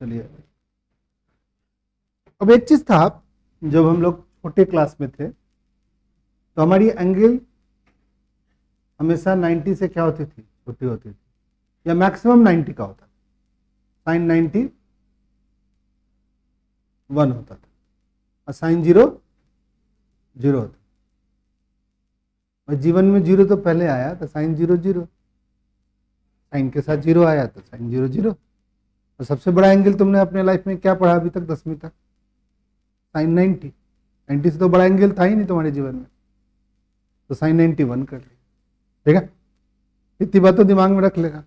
चलिए, अब एक चीज था, जब हम लोग छोटे क्लास में थे तो हमारी एंगल हमेशा 90 से क्या होती थी, छोटी होती थी, या मैक्सिमम 90 का होता था। साइन 90 1 होता था और साइन 0 0 होता। और जीवन में 0 तो पहले आया तो साइन 0 0, साइन के साथ 0 आया तो साइन 0 0। और सबसे बड़ा एंगल तुमने अपने लाइफ में क्या पढ़ा अभी तक 10वीं तक? साइन 90। 90 से तो बड़ा एंगल था ही नहीं तुम्हारे जीवन में, तो साइन 91 कर लिया। ठीक है, इतनी बात तो दिमाग में रख लेगा।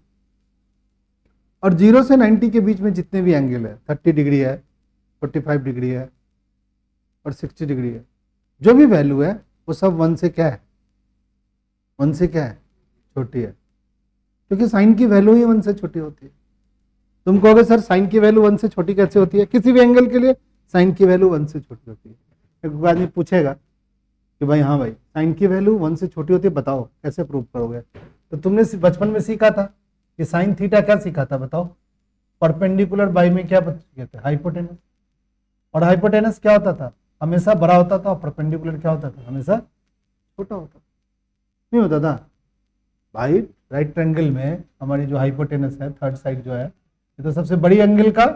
और 0 से 90 के बीच में जितने भी एंगल है, 30 डिग्री है, 45 डिग्री है और 60 डिग्री है, जो भी वैल्यू है वो सब 1 से क्या है, 1 से क्या है, छोटी है, क्योंकि साइन की वैल्यू ही 1 से छोटी होती है। तुम कहोगे सर साइन की वैल्यू 1 से छोटी कैसे होती है? किसी भी एंगल के लिए साइन की वैल्यू 1 से छोटी होती है। एक आदमी पूछेगा कि भाई हाँ भाई साइन की वैल्यू 1 से छोटी होती है, बताओ कैसे प्रूव करोगे? तो तुमने बचपन में सीखा था कि साइन थीटा क्या सीखा था, बताओ? परपेंडिकुलर बाई में क्या कहते हैं, हाइपोटेनस। और हाइपोटेनस क्या होता था, हमेशा बड़ा होता था, और परपेंडिकुलर क्या होता था, हमेशा छोटा होता था। नहीं होता था भाई? राइट ट्रायंगल में हमारी जो हाइपोटेनस है, थर्ड साइड जो है, ये तो सबसे बड़ी एंगल का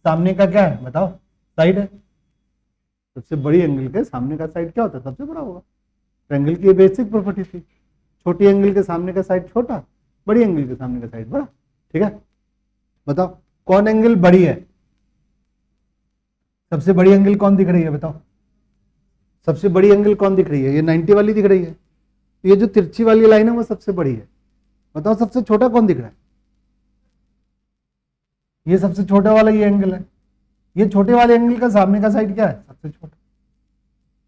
सामने का क्या है, बताओ? साइड है। सबसे बड़ी एंगल के सामने का साइड क्या होता है, सबसे बड़ा होगा। ट्रायंगल की बेसिक प्रॉपर्टी थी, छोटी एंगल के सामने का साइड छोटा, बड़ी एंगल के सामने का साइड बड़ा। ठीक है, बताओ कौन एंगल बड़ी है? सबसे बड़ी एंगल कौन दिख रही है, बताओ? सबसे बड़ी एंगल कौन दिख रही है? ये 90 वाली दिख रही है। ये जो तिरछी वाली लाइन है वो सबसे बड़ी है। बताओ सबसे छोटा कौन दिख रहा है? ये सबसे छोटा वाला ये एंगल है। ये छोटे वाले एंगल का सामने का साइड क्या है, सबसे छोटा।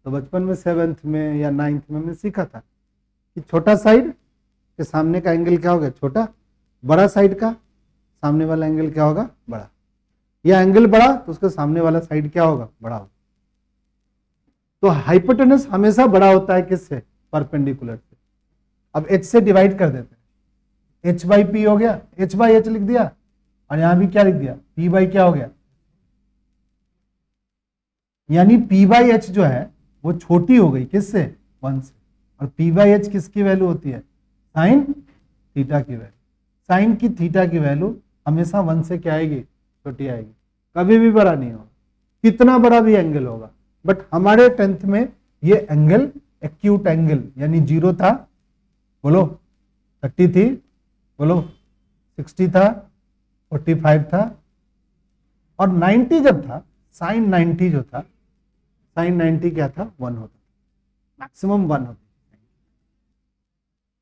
तो बचपन में 7th में या 9th में हमने सीखा था कि छोटा साइड के सामने का एंगल क्या होगा, छोटा। बड़ा साइड का सामने वाला एंगल क्या होगा, बड़ा। या एंगल बड़ा तो उसका सामने वाला साइड क्या होगा, बड़ा होगा। तो हाइपोटेनस हमेशा बड़ा होता है किससे, परपेंडिकुलर से। अब h से डिवाइड कर देते हैं, h बाई पी हो गया, h बाई h लिख दिया, और यहां भी क्या लिख दिया, p बाई क्या हो गया। यानी p बाई h जो है वो छोटी हो गई किससे, 1 से। और p बाई h किसकी वैल्यू होती है, साइन थीटा की वैल्यू। साइन की थीटा की वैल्यू हमेशा 1 से क्या आएगी, छोटी आएगी, कभी भी बड़ा नहीं होगा, कितना बड़ा भी एंगल होगा। बट हमारे 10th में ये एंगल एक्यूट एंगल यानी 0 था, बोलो 30 थी, बोलो 60 था, 45 था, और 90 जब था, साइन 90 जो था, साइन 90 क्या था, 1 होता, मैक्सिमम 1 होता।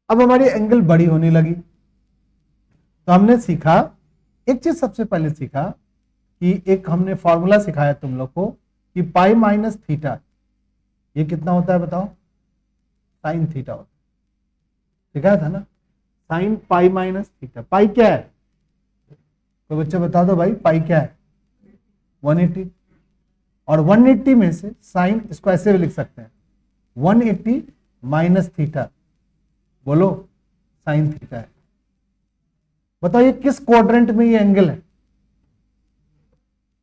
अब हमारी एंगल बड़ी होने लगी तो हमने सीखा एक चीज, सबसे पहले सीखा कि एक हमने फॉर्मूला सिखाया तुम लोग को कि पाई माइनस थीटा ये कितना होता है, बताओ? साइन थीटा होता है। सिखाया था ना, साइन पाई माइनस थीटा। पाई क्या है, तो बच्चे बता दो भाई, पाई क्या है, 180। और 180 में से साइन, इसको ऐसे भी लिख सकते हैं, 180 माइनस थीटा, बोलो साइन थीटा है। बताओ ये किस क्वाड्रेंट में ये एंगल है,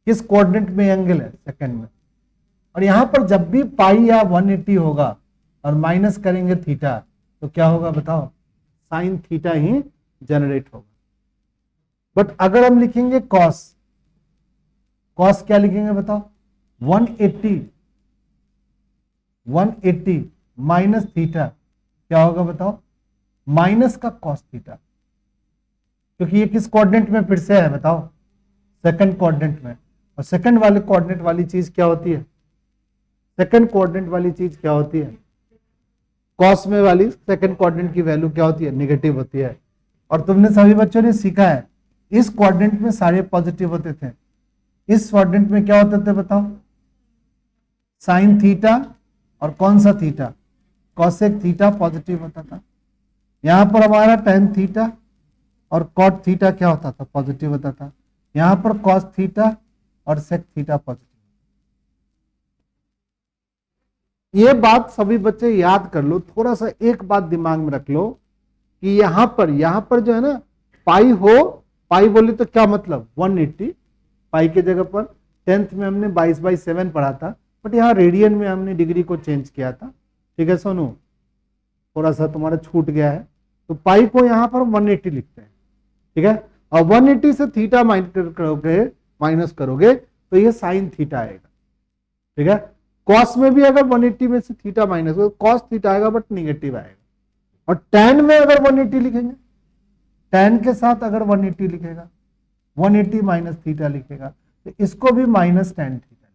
किस क्वाड्रेंट में एंगल है, सेकंड में। और यहां पर जब भी पाई या 180 होगा और माइनस करेंगे थीटा तो क्या होगा, बताओ? साइन थीटा ही जनरेट होगा। बट अगर हम लिखेंगे कॉस, कॉस क्या लिखेंगे, बताओ? 180 माइनस थीटा क्या होगा, बताओ? माइनस का कॉस थीटा, क्योंकि ये किस क्वाड्रेंट में फिर से है, बताओ? सेकंड क्वाड्रेंट में। और सेकंड वाले क्वाड्रेंट वाली चीज क्या होती है, सेकंड क्वाड्रेंट वाली चीज क्या होती है, कॉस में वाली सेकंड क्वाड्रेंट की वैल्यू क्या होती है, नेगेटिव होती है। और तुमने सभी बच्चों ने सीखा है इस क्वाड्रेंट में सारे पॉजिटिव होते थे, इस क्वाड्रेंट में क्या होते थे, बताओ? साइन थीटा और कौन सा थीटा, कॉसेक थीटा पॉजिटिव होता था। यहां पर हमारा टेन थीटा और कॉट थीटा क्या होता था, पॉजिटिव होता था। यहां पर कॉस थीटा और सेक थीटा पॉजिटिव। ये बात सभी बच्चे याद कर लो, थोड़ा सा एक बात दिमाग में रख लो कि यहां पर जो है ना, पाई हो, पाई बोले तो क्या मतलब 180, पाई के जगह पर 10th में हमने 22/7 पढ़ा था, बट यहाँ रेडियन में हमने डिग्री को चेंज किया था। ठीक है सोनू, थोड़ा सा तुम्हारा छूट गया है, तो पाई को यहाँ पर 180 लिखते हैं। ठीक है, और 180 से थीटा माइनस करोगे तो ये साइन थीटा आएगा। ठीक है, कॉस में भी अगर 180 में से थीटा माइनस करो कॉस थीटा आएगा, बट निगेटिव आएगा। और tan में अगर 180 लिखेंगे, tan के साथ अगर 180 लिखेगा, 180 माइनस थीटा लिखेगा, तो इसको भी माइनस tan थीटा।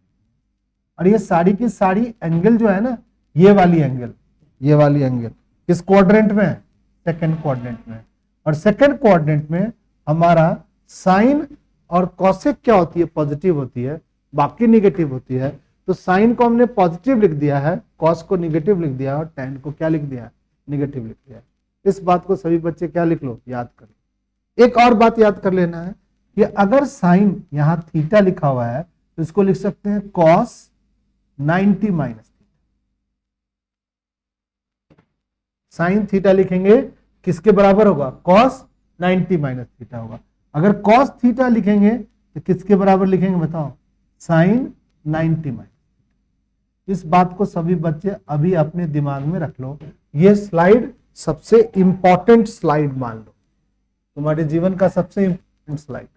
और ये सारी की सारी एंगल जो है ना, ये वाली एंगल किस क्वाड्रेंट में है? सेकंड क्वाड्रेंट में। और सेकंड क्वाड्रेंट में हमारा साइन और कॉसेक क्या होती है? पॉजिटिव होती है, बाकी निगेटिव होती है। तो साइन को हमने पॉजिटिव लिख दिया है, कॉस को निगेटिव लिख दिया, और टैन को क्या लिख दिया? निगेटिव लिख दिया। इस बात को सभी बच्चे क्या लिख लो? याद कर लो। एक और बात याद कर लेना है कि अगर साइन यहां थीटा लिखा हुआ है तो इसको लिख सकते हैं cos 90 minus theta. Sine theta लिखेंगे किसके बराबर होगा? कॉस 90 माइनस थीटा होगा। अगर कॉस थीटा लिखेंगे तो किसके बराबर लिखेंगे बताओ? Sine 90 minus. इस बात को सभी बच्चे अभी अपने दिमाग में रख लो। ये स्लाइड सबसे इंपॉर्टेंट स्लाइड मान लो, तुम्हारे जीवन का सबसे इंपॉर्टेंट स्लाइड।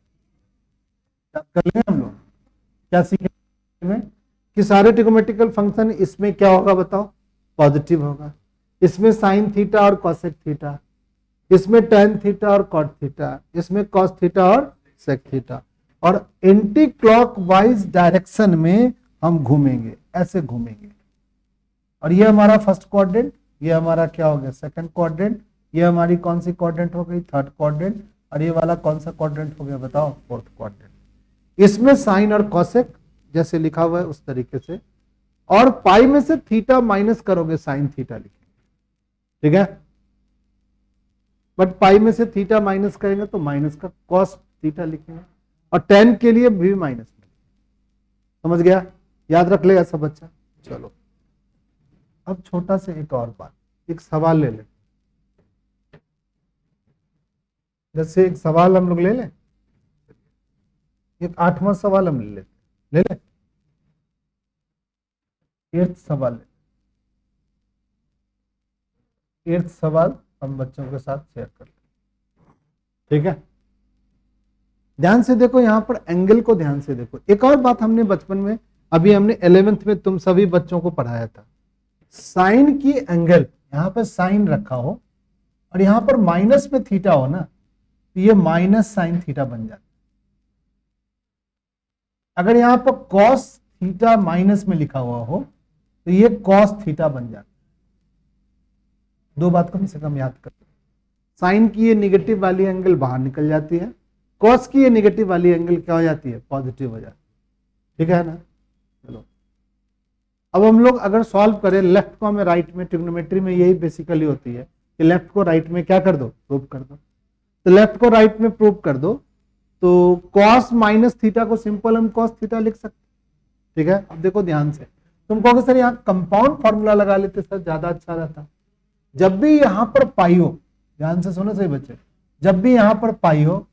याद कर लें हम लोग क्या सीखेंगे कि सारे ट्रिग्नोमेट्रिकल फंक्शन इसमें क्या होगा बताओ? पॉजिटिव होगा। इसमें साइन थीटा और कॉसेक थीटा, इसमें टेन थीटा और कॉट थीटा, इसमें कॉस थीटा और सेक थीटा। और एंटी क्लॉकवाइज डायरेक्शन में हम घूमेंगे, ऐसे घूमेंगे। और ये हमारा फर्स्ट क्वाड्रेंट, ये हमारा क्या हो गया? Second quadrant. ये हमारी कौन सी क्वाड्रेंट हो गई? Third quadrant. और ये वाला कौन सा क्वाड्रेंट हो गया बताओ? Fourth quadrant. इसमें साइन और कॉसेक जैसे लिखा हुआ है उस तरीके से, और पाई में से थीटा माइनस करोगे, साइन थीटा लिखेंगे। ठीक है, बट पाई में से थीटा माइनस करेंगे तो माइनस का कॉस थीटा लिखेंगे, और टेन के लिए भी माइनस। समझ गया? याद रख लेगा सब बच्चा। चलो अब छोटा से एक और बात, एक सवाल ले ले। जैसे एक सवाल हम लोग ले लें, एक 8वां सवाल हम ले ले 8th सवाल ले। 8th सवाल हम बच्चों के साथ शेयर कर लें। ठीक है, ध्यान से देखो, यहां पर एंगल को ध्यान से देखो। एक और बात हमने बचपन में, अभी हमने 11th में तुम सभी बच्चों को पढ़ाया था, साइन की एंगल, यहां पर साइन रखा हो और यहां पर माइनस में थीटा हो ना, तो ये माइनस साइन थीटा बन जाता है। अगर यहां पर कॉस थीटा माइनस में लिखा हुआ हो तो ये कॉस थीटा बन जाता है। दो बात कम से कम याद कर। साइन की ये निगेटिव वाली एंगल बाहर निकल जाती है, कॉस की ये निगेटिव वाली एंगल क्या हो जाती है? पॉजिटिव हो जाती है। ठीक है ना? चलो अब हम लोग अगर सॉल्व करें, लेफ्ट को हमें राइट में, ट्रिग्नोमेट्री में यही बेसिकली होती है कि लेफ्ट को राइट में क्या कर दो? प्रूव कर दो। तो लेफ्ट को राइट में प्रूव कर दो, तो कॉस माइनस थीटा को सिंपल हम कॉस थीटा लिख सकते। ठीक है, अब देखो ध्यान से, तुम कहोगे सर यहाँ कंपाउंड फॉर्मूला लगा लेते सर, ज्यादा अच्छा रहता। जब भी यहां पर पाई हो, ध्यान से सुनो सही बच्चे, जब भी यहां पर पाई हो,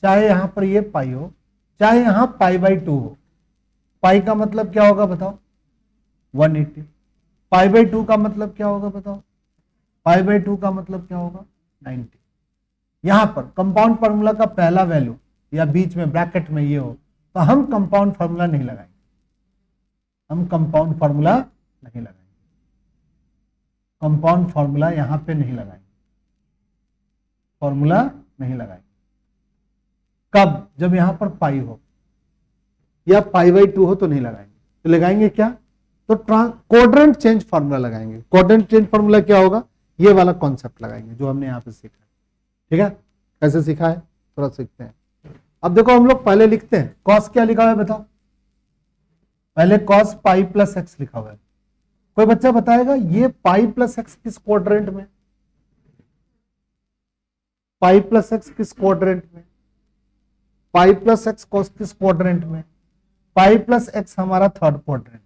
चाहे यहां पर ये पाई हो, चाहे यहां पाई/2 हो, पाई का मतलब क्या होगा बताओ? 180। पाई/2 का मतलब क्या होगा बताओ? पाई/2 का मतलब क्या होगा? 90। यहां पर कंपाउंड फार्मूला का पहला वैल्यू या बीच में ब्रैकेट में ये हो तो हम कंपाउंड फार्मूला नहीं लगाएंगे, हम कंपाउंड फार्मूला नहीं लगाएंगे, कंपाउंड फार्मूला यहां पे नहीं लगाएंगे, फॉर्मूला नहीं लगाएंगे। कब? जब यहां पर पाई हो या पाई/2 हो तो नहीं लगाएंगे। तो लगाएंगे क्या? तो क्वाड्रेंट चेंज फार्मूला लगाएंगे। क्वाड्रेंट चेंज फार्मूला क्या होगा? ये वाला कॉन्सेप्ट लगाएंगे जो हमने यहां पे सीखा। ठीक है, कैसे सीखा है थोड़ा सीखते हैं। अब देखो हम लोग पहले लिखते हैं, कॉस क्या लिखा हुआ है बताओ? पहले कॉस पाई प्लस एक्स लिखा हुआ है। कोई बच्चा बताएगा ये पाई प्लस एक्स किस क्वाड्रेंट में? पाई प्लस एक्स किस क्वाड्रेंट में? पाई प्लस एक्स कॉस किस क्वाड्रेंट में? पाई प्लस एक्स हमारा थर्ड क्वाड्रेंट।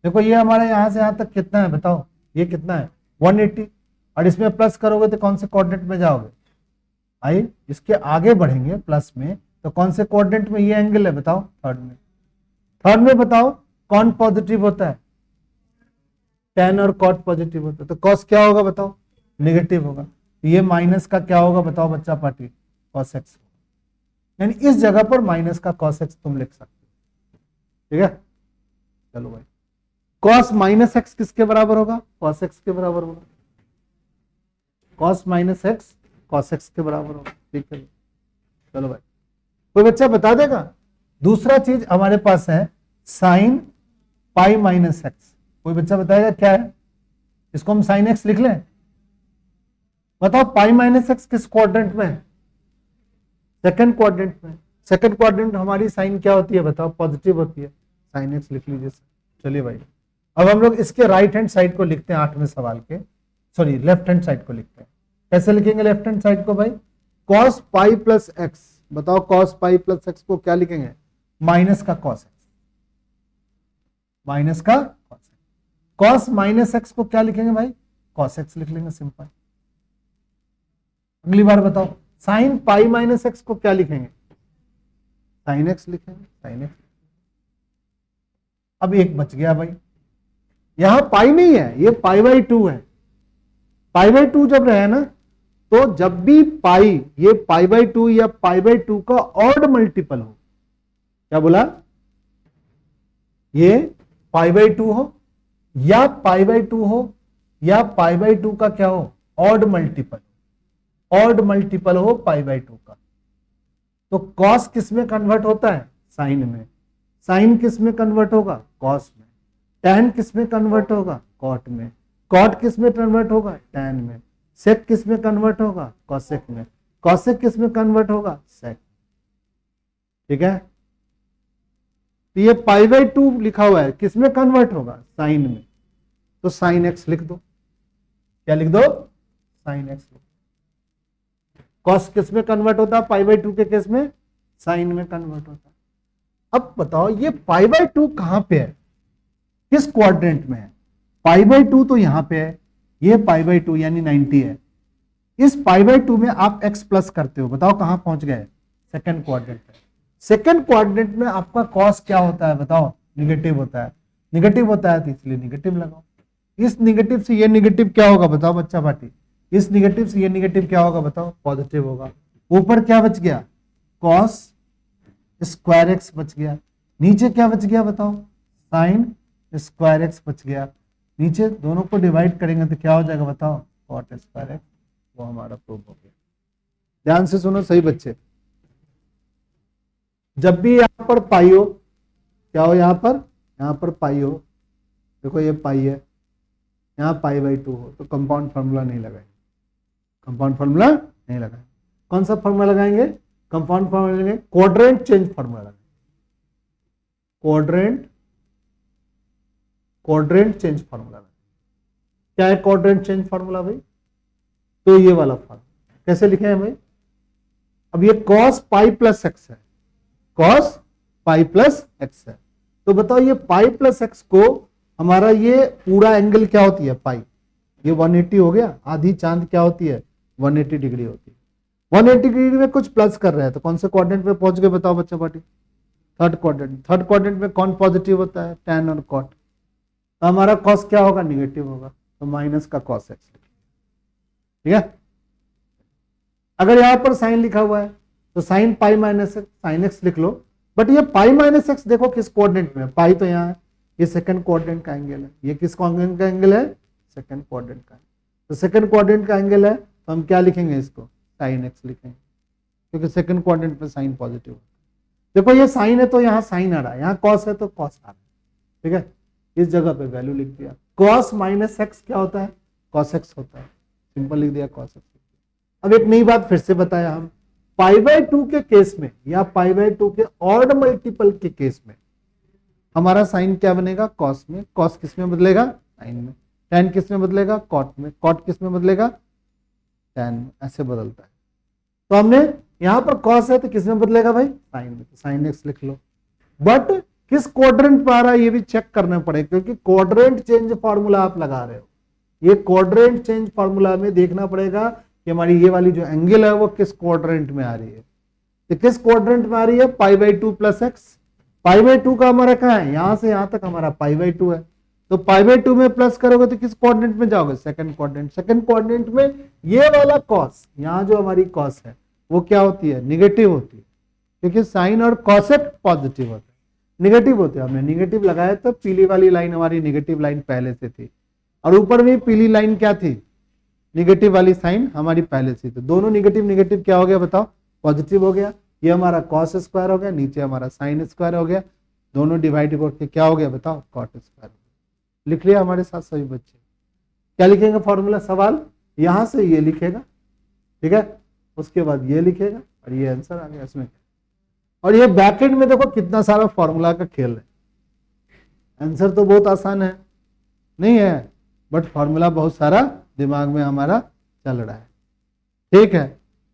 देखो ये हमारा यहां से यहां तक कितना है बताओ? ये कितना है? 180। और इसमें प्लस करोगे तो कौन से क्वाड्रेंट में जाओगे? आई इसके आगे बढ़ेंगे प्लस में तो कौन से क्वाड्रेंट में ये एंगल है बताओ? थर्ड में। थर्ड में बताओ कौन पॉजिटिव होता है? tan और cot पॉजिटिव होता है, तो cos क्या होगा बताओ? नेगेटिव होगा। ये माइनस का क्या होगा बताओ बच्चा पार्टी? cos x। यानी इस जगह पर माइनस का cos x तुम लिख सकते हो, ठीक है। चलो भाई, cos माइनस एक्स किसके बराबर होगा? cos x के बराबर होगा। cos minus x cos x के बराबर होगा, ठीक है। चलो भाई, कोई बच्चा बता देगा? दूसरा चीज हमारे पास है साइन पाई माइनस एक्स। कोई बच्चा बताएगा क्या है? इसको हम साइन एक्स लिख लें? बताओ पाई माइनस एक्स किस क्वाड्रेंट में है? सेकंड क्वाड्रेंट में। सेकंड क्वाड्रेंट हमारी साइन क्या होती है बताओ? पॉजिटिव होती है, साइन एक्स लिख लीजिए। चलिए भाई, अब हम लोग इसके राइट हैंड साइड को लिखते हैं 8वें सवाल के, सॉरी लेफ्ट हैंड साइड को लिखते हैं। कैसे लिखेंगे लेफ्ट हैंड साइड को भाई? cos pi plus x. बताओ cos पाई प्लस एक्स को क्या लिखेंगे? माइनस का cos एक्स, माइनस का cos x. cos minus x को क्या लिखेंगे भाई? cos एक्स लिख लेंगे, सिंपल। अगली बार बताओ, साइन पाई माइनस एक्स को क्या लिखेंगे? साइन एक्स लिखेंगे, साइन एक्स। अब एक बच गया भाई, यहां पाई नहीं है, ये पाई बाई 2 है। पाई बाई 2 जब रहे ना, तो जब भी पाई, ये पाई बाई 2 या पाई बाई 2 का ऑड मल्टीपल हो, क्या बोला? ये पाई बाई 2 हो या पाई बाई 2 हो या पाई बाई 2 का क्या हो? Odd multiple. ऑड मल्टीपल हो पाई बाई 2 का, तो कॉस किस में कन्वर्ट होता है? साइन में। साइन किस में कन्वर्ट होगा? कॉस में। टैन किस में कन्वर्ट होगा? कॉट में। कॉट किस में कन्वर्ट होगा? टैन में। सेक किस में कन्वर्ट होगा? कॉसेक में। कॉसेक किस में कन्वर्ट होगा? सेक। ठीक है, तो ये पाई बाई 2 लिखा हुआ है, किस में कन्वर्ट होगा? साइन में। तो साइन एक्स लिख दो। क्या लिख दो? Sine x. कॉस किस में कन्वर्ट होता है? पाई बाई 2 के केस में साइन में कन्वर्ट होता है। अब बताओ ये पाई बाई 2 कहां पे है, किस क्वाड्रेंट में है? पाई बाई 2 तो यहां पे है, ये पाई बाई 2 यानी 90 है। इस पाई बाई 2 में आप x प्लस करते हो, बताओ कहां पहुंच गए? सेकंड क्वाड्रेंट में। सेकंड क्वाड्रेंट में आपका कॉस क्या होता है बताओ? निगेटिव होता है। निगेटिव होता है तो इसलिए निगेटिव लगाओ। इस निगेटिव से ये निगेटिव क्या होगा बताओ बच्चा पार्टी? इस निगेटिव से ये निगेटिव क्या होगा बताओ? पॉजिटिव होगा। ऊपर क्या बच गया? कॉस स्क्वायर एक्स बच गया। नीचे क्या बच गया बताओ? साइन स्क्वायर एक्स बच गया। नीचे दोनों को डिवाइड करेंगे तो क्या हो जाएगा बताओ? Cot square x. वो हमारा प्रूफ हो गया। ध्यान से सुनो सही बच्चे, जब भी यहां पर पाई हो, क्या हो? यहां पर पाई हो, देखो ये पाई है, यहां पाई बाई 2 हो, तो कंपाउंड फार्मूला नहीं लगाएंगे। कंपाउंड फार्मूला नहीं लगाएंगे। कौन सा फार्मूला लगाएंगे? कंपाउंड फार्मूला लगाएंगे, क्वाड्रेंट चेंज फार्मूला लगाएंगे। Quadrant change formula. क्या है क्वाड्रेंट चेंज फार्मूला भाई? तो ये वाला फार्मूला कैसे लिखे हैं भाई? अब ये cos पाई प्लस एक्स है, cos पाई प्लस एक्स है, तो बताओ ये पाई प्लस एक्स को हमारा ये पूरा एंगल क्या होती है? पाई। ये 180 हो गया। आधी चांद क्या होती है? 180 डिग्री होती है। 180 डिग्री में कुछ प्लस कर रहे हैं, तो कौन से क्वाड्रेंट में पहुंच गए बताओ बच्चा party? Third quadrant. Third quadrant में कौन पॉजिटिव होता है? टैन और कॉट। तो हमारा कॉस क्या होगा? निगेटिव होगा, तो माइनस का कॉस एक्स। ठीक है, अगर यहां पर साइन लिखा हुआ है तो sine pi minus x, sine x लिख लो। बट ये पाई माइनस एक्स देखो किस क्वाड्रेंट में है? पाई तो यहाँ है, ये सेकंड क्वाड्रेंट का एंगल है। ये किस क्वाड्रेंट का एंगल है? सेकंड क्वाड्रेंट का। तो सेकंड क्वाड्रेंट का एंगल है, तो हम क्या लिखेंगे इसको? साइन एक्स लिखेंगे, क्योंकि सेकंड क्वाड्रेंट में साइन पॉजिटिव है। देखो ये साइन है तो यहाँ साइन आ रहा है, यहाँ कॉस है तो कॉस आ रहा है। ठीक है, इस जगह पे वैल्यू लिख दिया। कॉस माइनस एक्स क्या होता है? कॉस एक्स होता है, सिंपल लिख दिया कॉस एक्स। अब एक नई बात फिर से बताया, हम पाई बाई 2 के केस में या पाई बाई 2 के ऑड मल्टीपल के केस में हमारा साइन क्या बनेगा? कॉस में। कॉस किस में बदलेगा? साइन में। टैन किस में बदलेगा? कॉट में। कॉट किस में बदलेगा? टैन में। ऐसे बदलता है। तो हमने यहां पर कॉस है तो किस में बदलेगा भाई? साइन में। तो साइन एक्स लिख लो। बट किस क्वाड्रेंट पर आ रहा है ये भी चेक करना पड़ेगा, क्योंकि क्वाड्रेंट चेंज फार्मूला आप लगा रहे हो। ये क्वाड्रेंट चेंज फार्मूला में देखना पड़ेगा कि हमारी ये वाली जो एंगल है वो किस क्वाड्रेंट में आ रही है। तो किस क्वाड्रेंट में आ रही है? π/2 प्लस एक्स। π/2 का हमारा कहाँ है? यहां से यहां तक हमारा π/2 है, तो π/2 में प्लस करोगे तो किस क्वाड्रेंट में जाओगे? Second quadrant. सेकंड क्वाड्रेंट में ये वाला कॉस, यहां जो हमारी कॉस है वो क्या होती है? निगेटिव होती है, क्योंकि साइन और कॉसेक पॉजिटिव होते हैं, निगेटिव होते हैं। हमने निगेटिव लगाया तो पीली वाली लाइन हमारी निगेटिव लाइन पहले से थी, और ऊपर में पीली लाइन क्या थी? निगेटिव वाली साइन हमारी पहले से थी। दोनों निगेटिव निगेटिव क्या हो गया बताओ? पॉजिटिव हो गया। ये हमारा कॉस स्क्वायर हो गया, नीचे हमारा साइन स्क्वायर हो गया, दोनों डिवाइड करके क्या हो गया बताओ? Cot square. लिख लिया हमारे साथ सभी बच्चे? क्या लिखेंगे फॉर्मूला? सवाल यहां से ये लिखेगा, ठीक है, उसके बाद ये लिखेगा और ये आंसर आ गया इसमें। और ये बैकेंड में देखो कितना सारा फॉर्मूला का खेल है। आंसर तो बहुत आसान है नहीं है, बट फॉर्मूला बहुत सारा दिमाग में हमारा चल रहा है, ठीक है।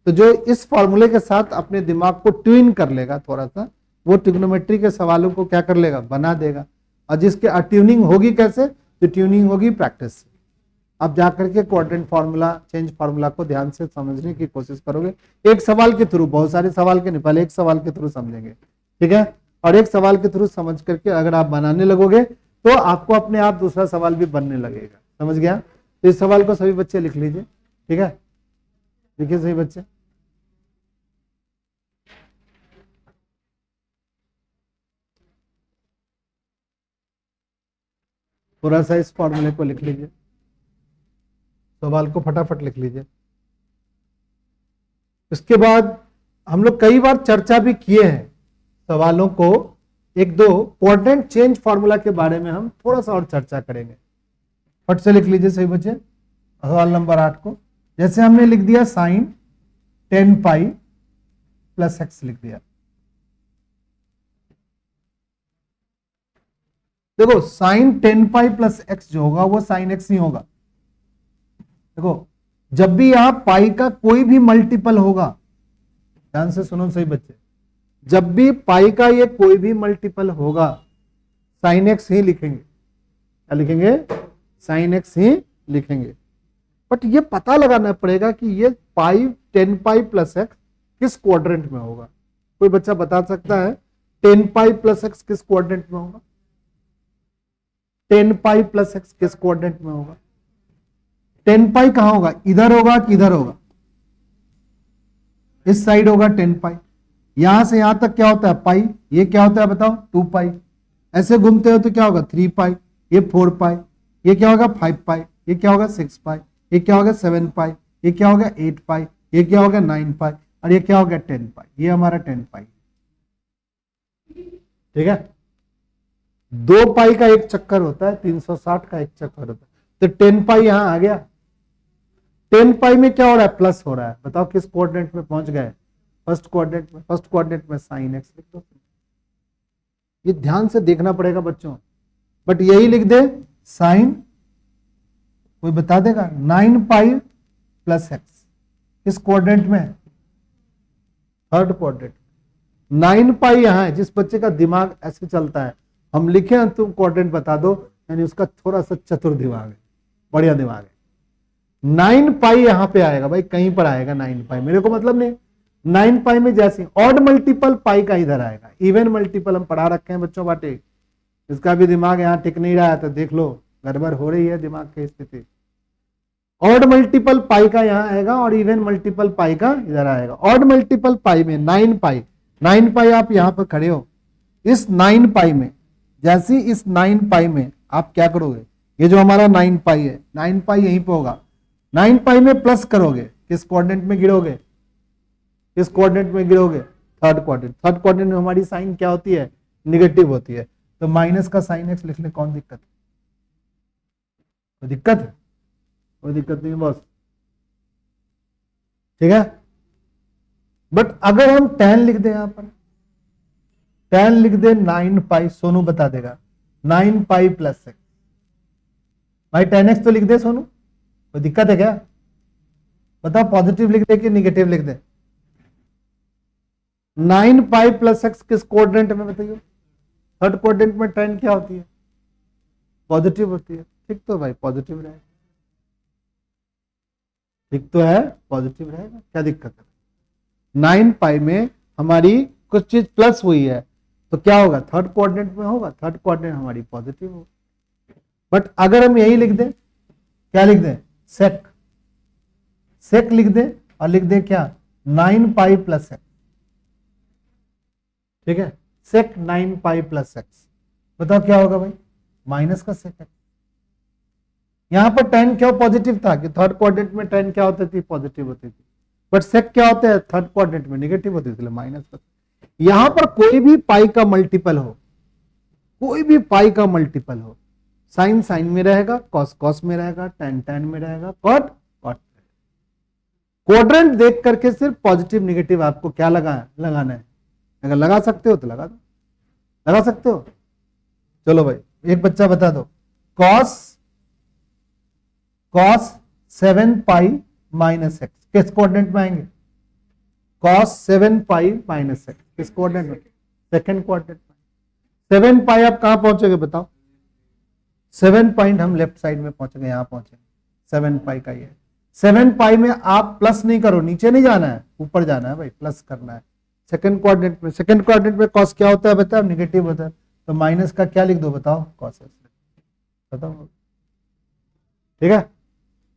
तो जो इस फॉर्मूले के साथ अपने दिमाग को ट्यून कर लेगा थोड़ा सा, वो ट्रिग्नोमेट्री के सवालों को क्या कर लेगा? बना देगा। और जिसके ट्यूनिंग होगी कैसे? तो ट्यूनिंग होगी प्रैक्टिस से। अब जाकर के क्वाड्रेंट फार्मूला, चेंज फार्मूला को ध्यान से समझने की कोशिश करोगे, एक सवाल के थ्रू, बहुत सारे सवाल के नहीं, पहले एक सवाल के थ्रू समझेंगे, ठीक है। और एक सवाल के थ्रू समझ करके अगर आप बनाने लगोगे तो आपको अपने आप दूसरा सवाल भी बनने लगेगा, समझ गया? तो इस सवाल को सभी बच्चे लिख लीजिए, ठीक है, लिखिए सभी बच्चे। थोड़ा सा इस फॉर्मूले को लिख लीजिए, सवाल को फटाफट लिख लीजिए। इसके बाद हम लोग कई बार चर्चा भी किए हैं सवालों को, एक दो क्वाड्रेंट चेंज फार्मूला के बारे में हम थोड़ा सा और चर्चा करेंगे। फट से लिख लीजिए सही बच्चे सवाल नंबर 8 को। जैसे हमने लिख दिया साइन 10 पाई प्लस एक्स लिख दिया। देखो साइन 10 पाई प्लस एक्स जो होगा वो साइन एक्स ही होगा। देखो जब भी यहां पाई का कोई भी मल्टीपल होगा, ध्यान से सुनो सही बच्चे, जब भी पाई का ये कोई भी मल्टीपल होगा साइन एक्स ही लिखेंगे। क्या लिखेंगे? साइन एक्स ही लिखेंगे। बट ये पता लगाना पड़ेगा कि ये पाई 10 पाई प्लस एक्स किस क्वाड्रेंट में होगा। कोई बच्चा बता सकता है 10 पाई प्लस एक्स किस क्वाड्रेंट में होगा? 10 पाई प्लस एक्स किस क्वाड्रेंट में होगा? 10 पाई कहां होगा? इधर होगा कि इधर होगा? इस साइड होगा 10 पाई। यहां से यहां तक क्या होता है? पाई। ये क्या होता है बताओ? 2 पाई। ऐसे घूमते हो तो क्या होगा? 3 पाई। ये 4 पाई। ये क्या होगा? 5 पाई। ये क्या होगा? 6 पाई। ये क्या होगा? 7 पाई। ये क्या होगा? 8 पाई। ये क्या होगा? 9 पाई। और ये क्या होगा? 10 पाई। ये हमारा 10 पाई, ठीक है। 2 पाई का एक चक्कर होता है, 360 का एक चक्कर होता है, तो 10 पाई यहां आ गया। 10 पाई में क्या हो रहा है? प्लस हो रहा है। बताओ किस क्वाड्रेंट में पहुंच गए? फर्स्ट क्वाड्रेंट में। फर्स्ट क्वाड्रेंट में साइन एक्स लिख दो। ये ध्यान से देखना पड़ेगा बच्चों, बट यही लिख दे साइन, कोई बता देगा? 9 पाई प्लस एक्स किस क्वाड्रेंट में? Third quadrant. 9 पाई यहां है। जिस बच्चे का दिमाग ऐसे चलता है, हम लिखे तुम क्वाड्रेंट बता दो, यानी उसका थोड़ा सा चतुर दिमाग है, बढ़िया दिमाग है। 9 पाई यहां पे आएगा भाई, कहीं पर आएगा 9 पाई, मेरे को मतलब नहीं। 9 पाई में जैसे ऑड मल्टीपल पाई का इधर आएगा, इवन मल्टीपल हम पढ़ा रखे हैं बच्चों बाटे। इसका भी दिमाग यहां टिक नहीं रहा है तो देख लो गड़बड़ हो रही है दिमाग की स्थिति। ऑड मल्टीपल पाई का यहां आएगा और इवन मल्टीपल पाई का इधर आएगा। ऑड मल्टीपल पाई में 9 पाई, 9 पाई आप यहां पर खड़े हो, इस 9 पाई में, जैसे इस 9 पाई में आप क्या करोगे? ये जो हमारा 9 पाई है, 9 पाई यहीं पे होगा। 9 पाई में प्लस करोगे, किस क्वाड्रेंट में गिरोगे? किस क्वाड्रेंट में गिरोगे? Third quadrant. थर्ड क्वाड्रेंट में हमारी साइन क्या होती है? निगेटिव होती है, तो माइनस का साइन एक्स लिखने कौन दिक्कत है? कोई दिक्कत है? कोई दिक्कत नहीं बॉस, ठीक है। बट अगर हम 10 लिख दे, यहां पर 10 लिख दे, 9 पाई, सोनू बता देगा 9 पाई प्लस एक्स। भाई 10x तो लिख दे सोनू, कोई दिक्कत है क्या? बताओ पॉजिटिव लिख दे कि निगेटिव लिख दे? 9 पाई प्लस एक्स किस क्वाड्रेंट में बताइए? थर्ड क्वाड्रेंट में 10 क्या होती है? पॉजिटिव होती है। ठीक तो भाई पॉजिटिव रहेगा, ठीक तो है, पॉजिटिव रहेगा, क्या दिक्कत है? 9 पाई में हमारी कुछ चीज प्लस हुई है तो क्या होगा, थर्ड क्वाड्रेंट में होगा, थर्ड क्वाड्रेंट हमारी पॉजिटिव होगा। बट अगर हम यही लिख दें, क्या लिख दें, सेक, सेक लिख दें और लिख दें क्या, 9 पाई प्लस एक्स, ठीक है, सेक 9 पाई प्लस एक्स, बताओ क्या होगा भाई, माइनस का सेक एक्स। यहां पर tan क्यों पॉजिटिव था कि थर्ड क्वाड्रेंट में tan क्या होती थी, पॉजिटिव होती थी, बट सेक क्या होता है, थर्ड क्वाड्रेंट में नेगेटिव होती थी, माइनस का। यहां पर कोई भी पाई का मल्टीपल हो, कोई भी पाई का मल्टीपल हो, साइन साइन में रहेगा, कॉस कॉस में रहेगा, टैन टैन में रहेगा, कॉट कॉट। क्वाड्रेंट देख करके सिर्फ पॉजिटिव निगेटिव आपको क्या लगाना है, अगर लगा सकते हो तो लगा दो, लगा सकते हो। चलो भाई एक बच्चा बता दो, कॉस 7 पाई माइनस एक्स किस कोऑर्डिनेट में आएंगे, कॉस 7 पाई माइनस एक्स किस कोऑर्डिनेट में, सेकंड कोऑर्डिनेट में। 7 पाई आप कहां पहुंचोगे बताओ, 7 पॉइंट हम लेफ्ट साइड में पहुंचेंगे, यहां पहुंचेंगे, 7 पाई का ये। 7 पाई में आप प्लस नहीं करो, नीचे नहीं जाना है, ऊपर जाना है भाई, प्लस करना है सेकंड कोऑर्डिनेट में। सेकंड कोऑर्डिनेट में कॉस क्या होता है बताओ, निगेटिव होता है, तो माइनस का क्या लिख दो बताओ, कॉस एक्स, बताओ, ठीक है।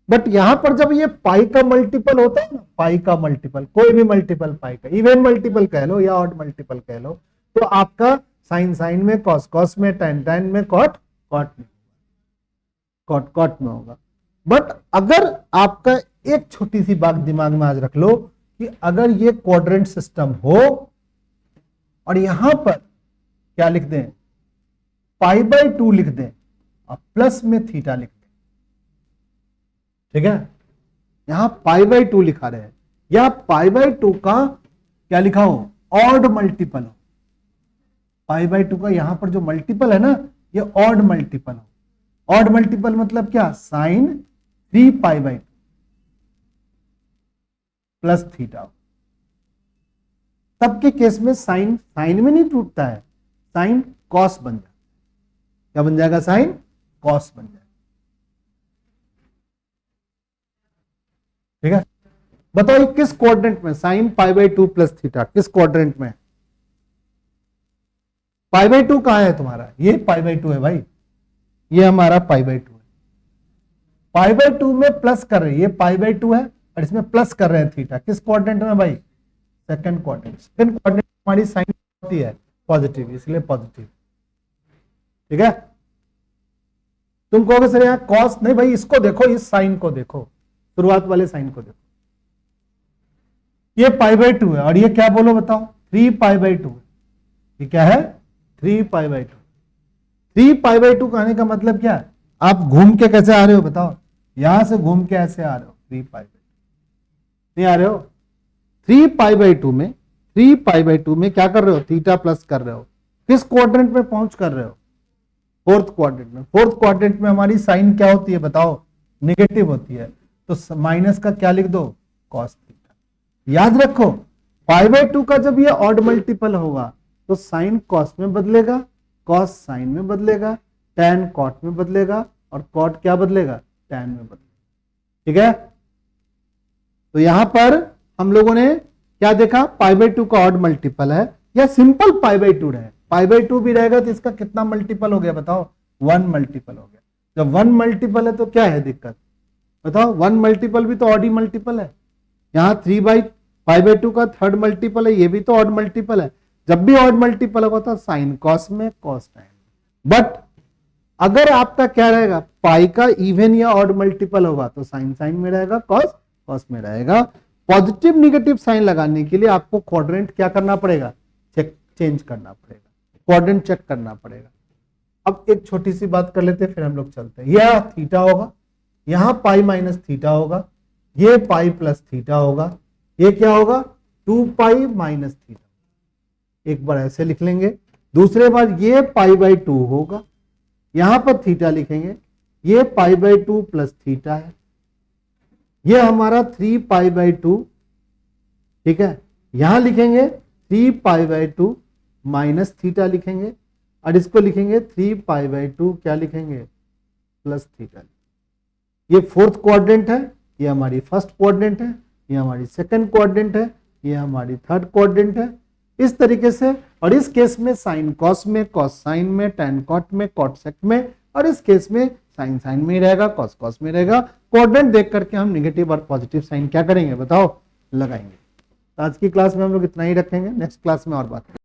बट यहां पर जब ये पाई का मल्टीपल होता है ना, पाई का मल्टीपल, कोई भी मल्टीपल पाई का, इवन मल्टीपल कह लो या ऑड मल्टीपल कह लो, तो आपका साइन साइन में, कॉस कॉस में, टैन टैन में, कॉट कॉट में, कॉट कॉट में होगा। बट अगर आपका एक छोटी सी बात दिमाग में आज रख लो कि अगर ये क्वाड्रेंट सिस्टम हो और यहां पर क्या लिख दें, पाई बाई 2 लिख दें और प्लस में थीटा लिख दें, ठीक है, यहां पाई बाई 2 लिखा रहे हैं, या पाई बाई 2 का क्या लिखा हो, ऑड मल्टीपल हो, पाई बाई 2 का यहां पर जो मल्टीपल है ना, ये ऑड मल्टीपल हो। ऑड मल्टीपल मतलब क्या, sine 3 pi by 2 plus theta, तब के केस में साइन साइन में नहीं टूटता है, साइन कॉस बन जाता है, क्या बन जाएगा, साइन कॉस बन जाएगा, ठीक है। बताओ किस क्वाड्रेंट में, sine pi by 2 plus theta किस क्वाड्रेंट में, पाई बाई 2 कहां है तुम्हारा, ये पाई बाई 2 है भाई, ये हमारा पाई बाई 2 है, पाई बाई 2 में प्लस कर रहे हैं, ये पाई बाई 2 है और इसमें प्लस कर रहे हैं थीटा, किस क्वाड्रेंट में भाई, सेकंड क्वाड्रेंट। सेकंड क्वाड्रेंट हमारी साइन होती है पॉजिटिव, इसलिए पॉजिटिव, ठीक है। तुम कहोगे सर यहां कॉस, नहीं भाई इसको देखो, इस साइन को देखो, शुरुआत वाले साइन को देखो, ये पाई बाई 2 है और ये क्या बोलो बताओ, 3 पाई बाई 2, ये क्या है, 3 पाई बाई 2। 3 पाई बाई 2 कहने का मतलब क्या है, आप घूम के कैसे आ रहे हो बताओ, यहां से घूम के ऐसे आ रहे हो, 3 पाई बाई 2 नहीं आ रहे हो, 3 पाई बाई 2 में, 3 पाई बाई 2 में क्या कर रहे हो, थीटा प्लस कर रहे हो, किस क्वाड्रेंट में पहुंच कर रहे हो, फोर्थ क्वाड्रेंट में। फोर्थ क्वाड्रेंट में हमारी साइन क्या होती है बताओ, निगेटिव होती है, तो माइनस का क्या लिख दो, कॉस थीटा। याद रखो पाई बाई 2 का जब ये ऑड मल्टीपल होगा तो साइन कॉस में बदलेगा, कॉस साइन में बदलेगा, टैन कॉट में बदलेगा और कॉट क्या बदलेगा, टैन में बदलेगा, ठीक है। तो यहां पर हम लोगों ने क्या देखा, पाई बाई 2 का ऑड मल्टीपल है या सिंपल पाई बाई 2 रहे, पाई बाई 2 भी रहेगा तो इसका कितना मल्टीपल हो गया बताओ, 1 मल्टीपल हो गया। जब 1 मल्टीपल है तो क्या है दिक्कत बताओ, 1 मल्टीपल भी तो ऑड ही मल्टीपल है, यहां 3 बाई पाई बाई 2 का थर्ड मल्टीपल है, ये भी तो ऑड मल्टीपल है। जब भी ऑड मल्टीपल होगा तो साइन कॉस में, कॉस टाइम। बट अगर आपका क्या रहेगा, पाई का इवन या ऑड मल्टीपल होगा तो साइन साइन में रहेगा, कॉस कॉस में रहेगा। पॉजिटिव निगेटिव साइन लगाने के लिए आपको क्वाड्रेंट क्या करना पड़ेगा, चेंज करना पड़ेगा, क्वाड्रेंट चेक करना पड़ेगा। अब एक छोटी सी बात कर लेते हैं फिर हम लोग चलते हैं। यह थीटा होगा, यहां पाई माइनस थीटा होगा, ये पाई प्लस थीटा होगा, ये क्या होगा 2 पाई माइनस थीटा, एक बार ऐसे लिख लेंगे। दूसरे बार ये पाई बाई 2 होगा, यहां पर थीटा लिखेंगे, ये पाई बाई 2 प्लस थीटा है, ये हमारा 3 पाई बाई 2, ठीक है। यहां लिखेंगे 3 पाई बाई 2 माइनस थीटा लिखेंगे और इसको लिखेंगे 3 पाई बाई 2 क्या लिखेंगे, प्लस थीटा। ये फोर्थ क्वाड्रेंट है, ये हमारी फर्स्ट क्वाड्रेंट है, ये हमारी सेकंड क्वाड्रेंट है, ये हमारी थर्ड क्वाड्रेंट है, इस तरीके से। और इस केस में साइन कॉस में, कॉस साइन में, टैन कॉट में, कॉट सेक में, और इस केस में साइन साइन में ही रहेगा, कॉस कॉस में रहेगा। कोऑर्डिनेट देख करके हम नेगेटिव और पॉजिटिव साइन क्या करेंगे बताओ, लगाएंगे। तो आज की क्लास में हम लोग इतना ही रखेंगे, नेक्स्ट क्लास में और बात करेंगे।